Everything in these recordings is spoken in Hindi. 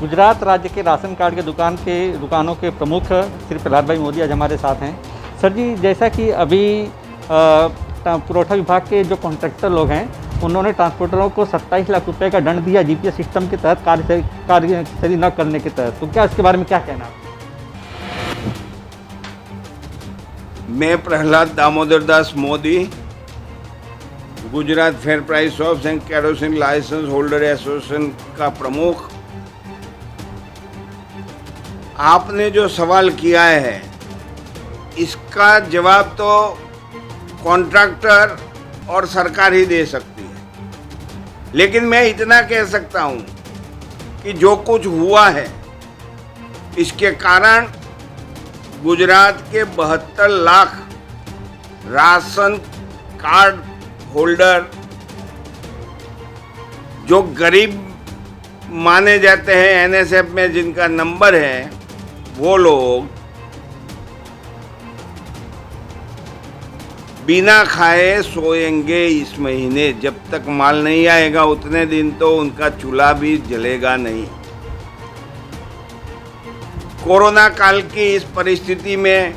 गुजरात राज्य के राशन कार्ड के दुकानों के प्रमुख श्री प्रहलाद भाई मोदी आज हमारे साथ हैं। सर जी, जैसा कि अभी पुरवठा विभाग के जो कॉन्ट्रैक्टर लोग हैं उन्होंने ट्रांसपोर्टरों को 27 लाख रुपए का दंड दिया जीपीएस सिस्टम के तहत कार्यशैली न करने के तहत, तो क्या इसके बारे में क्या कहना है? मैं Prahlad Damodar Das Modi, Gujarat fair price shops and kerosene licence holder association का प्रमुख। आपने जो सवाल किया है इसका जवाब तो कॉन्ट्रैक्टर और सरकार ही दे सकती है, लेकिन मैं इतना कह सकता हूं कि जो कुछ हुआ है इसके कारण गुजरात के 72 लाख राशन कार्ड होल्डर जो गरीब माने जाते हैं, एनएसएफ में जिनका नंबर है, वो लोग बिना खाए सोएंगे इस महीने। जब तक माल नहीं आएगा उतने दिन तो उनका चूल्हा भी जलेगा नहीं। कोरोना काल की इस परिस्थिति में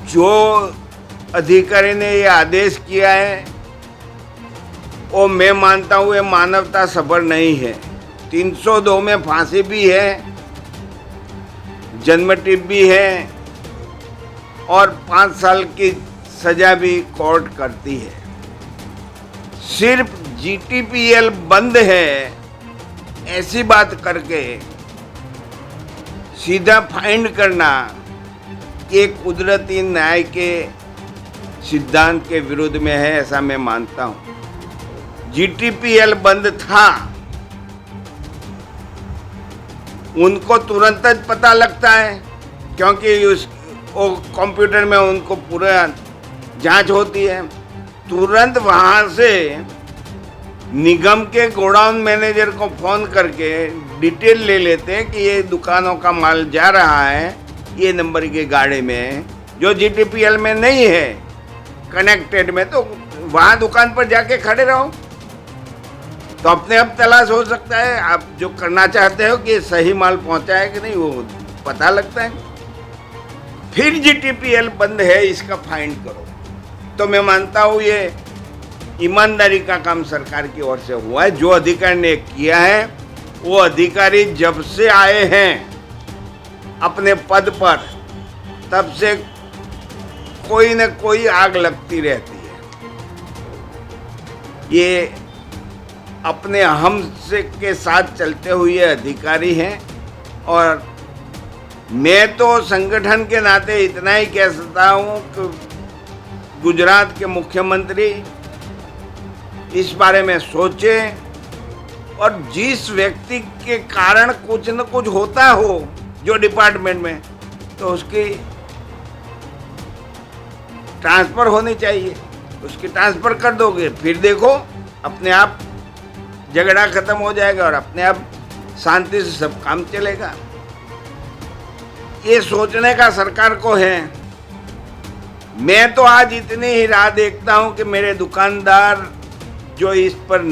जो अधिकारी ने ये आदेश किया है वो मैं मानता हूँ ये मानवता सबर नहीं है। 302 में फांसी भी है, जन्मठेप भी है और 5 साल की सजा भी कोर्ट करती है। सिर्फ जीटीपीएल बंद है ऐसी बात करके सीधा फाइन करना ये कुदरती न्याय के सिद्धांत के विरुद्ध में है, ऐसा मैं मानता हूं। जीटीपीएल बंद था, उनको तुरंत पता लगता है क्योंकि वो कंप्यूटर में उनको पूरा जांच होती है। तुरंत वहां से निगम के गोडाउन मैनेजर को फोन करके डिटेल ले लेते हैं कि ये दुकानों का माल जा रहा है ये नंबर की गाड़ी में, जो जीटीपीएल में नहीं है कनेक्टेड में, तो वहां दुकान पर जाके खड़े रहो तो अपने आप तलाश हो सकता है। आप जो करना चाहते हो कि सही माल पहुंचा है कि नहीं वो पता लगता है। फिर जीटीपीएल बंद है इसका फाइन करो। तो मैं मानता हूँ ये ईमानदारी का काम सरकार की ओर से हुआ है। जो अधिकारी ने किया है वो अधिकारी जब से आए हैं अपने पद पर तब से कोई न कोई आग लगती रहती है। ये अपने हम से के साथ चलते हुए अधिकारी हैं और मैं तो संगठन के नाते इतना ही कह सकता हूँ कि गुजरात के मुख्यमंत्री इस बारे में सोचें और जिस व्यक्ति के कारण कुछ न कुछ होता हो जो डिपार्टमेंट में, तो उसकी ट्रांसफर होनी चाहिए। उसकी ट्रांसफर कर दोगे फिर देखो अपने आप झगड़ा खत्म हो जाएगा और अपने आप शांति से सब काम चलेगा। ये सोचने का सरकार को है। मैं तो आज इतनी ही राह देखता हूं कि मेरे दुकानदार जो इस पर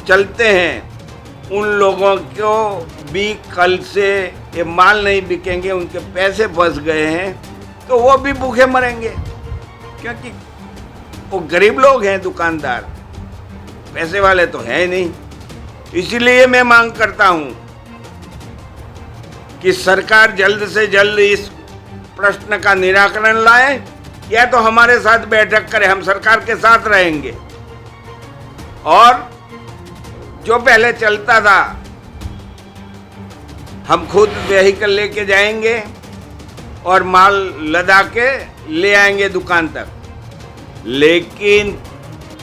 चलते हैं उन लोगों को भी कल से ये माल नहीं बिकेंगे, उनके पैसे फंस गए हैं तो वो भी भूखे मरेंगे, क्योंकि वो गरीब लोग हैं दुकानदार, पैसे वाले तो हैं नहीं। इसीलिए मैं मांग करता हूं कि सरकार जल्द से जल्द इस प्रश्न का निराकरण लाए या तो हमारे साथ बैठक करें, हम सरकार के साथ रहेंगे और जो पहले चलता था हम खुद व्हीकल लेके जाएंगे और माल लदा के ले आएंगे दुकान तक, लेकिन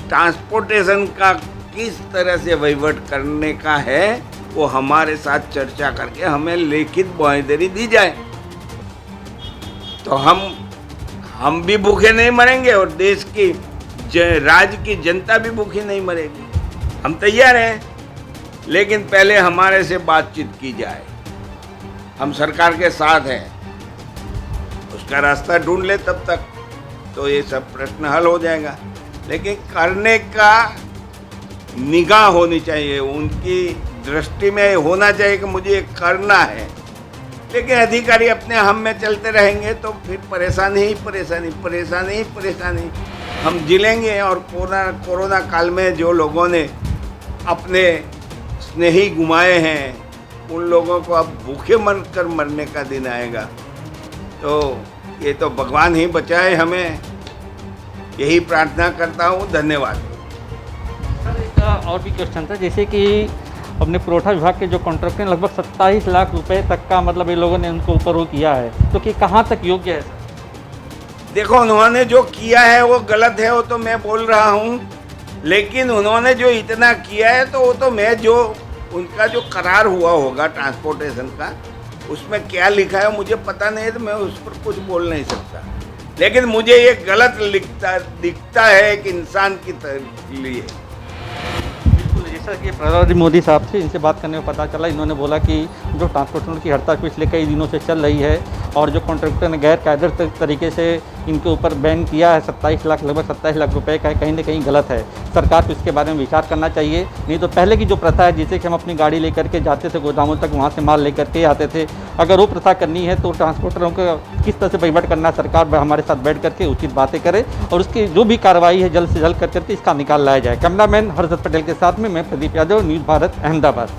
ट्रांसपोर्टेशन का किस तरह से वहीवट करने का है वो हमारे साथ चर्चा करके हमें लिखित बांयधरी दी जाए तो हम भी भूखे नहीं मरेंगे और देश की राज्य की जनता भी भूखी नहीं मरेगी। हम तैयार हैं, लेकिन पहले हमारे से बातचीत की जाए। हम सरकार के साथ हैं, उसका रास्ता ढूंढ ले, तब तक तो ये सब प्रश्न हल हो जाएगा। लेकिन करने का निगाह होनी चाहिए, उनकी दृष्टि में होना चाहिए कि मुझे ये करना है। लेकिन अधिकारी अपने हम में चलते रहेंगे तो फिर परेशानी ही परेशानी, परेशानी ही परेशानी हम झेलेंगे। और कोरोना काल में जो लोगों ने अपने स्नेही गुमाए हैं उन लोगों को अब भूखे मर कर मरने का दिन आएगा। तो ये तो भगवान ही बचाए हमें, यही प्रार्थना करता हूँ। धन्यवाद। सर एक और भी क्वेश्चन था, जैसे कि अपने पुरवठा विभाग के जो कॉन्ट्रैक्टर हैं लगभग 27 लाख रुपए तक का मतलब ये लोगों ने उनको ऊपर वो किया है, तो कि कहाँ तक योग्य है? देखो, उन्होंने जो किया है वो गलत है, वो तो मैं बोल रहा हूँ। लेकिन उन्होंने जो इतना किया है तो वो तो मैं जो उनका जो करार हुआ होगा ट्रांसपोर्टेशन का, उसमें क्या लिखा है मुझे पता नहीं है, तो मैं उस पर कुछ बोल नहीं सकता। लेकिन मुझे ये गलत दिखता है एक इंसान की लिए। बिल्कुल, जैसा कि प्रधानमंत्री मोदी साहब से इनसे बात करने में पता चला, इन्होंने बोला कि जो ट्रांसपोर्टर की हड़ताल पिछले कई दिनों से चल रही है और जो कॉन्ट्रैक्टर ने गैर कायदे तरीके से इनके ऊपर बैन किया है 27 लाख, लगभग 27 लाख रुपए का, कहीं ना कहीं गलत है। सरकार को इसके बारे में विचार करना चाहिए। नहीं तो पहले की जो प्रथा है जिससे कि हम अपनी गाड़ी लेकर के जाते थे गोदामों तक, वहाँ से माल लेकर के आते थे, अगर वो प्रथा करनी है तो ट्रांसपोर्टरों को किस तरह से वहीवट करना, सरकार हमारे साथ बैठ करके उचित बातें करे और उसकी जो भी कार्रवाई है जल्द से जल्द करके इसका निकाल लाया जाए। कैमरामैन हर्षद पटेल के साथ में मैं प्रदीप यादव, न्यूज़ भारत, अहमदाबाद।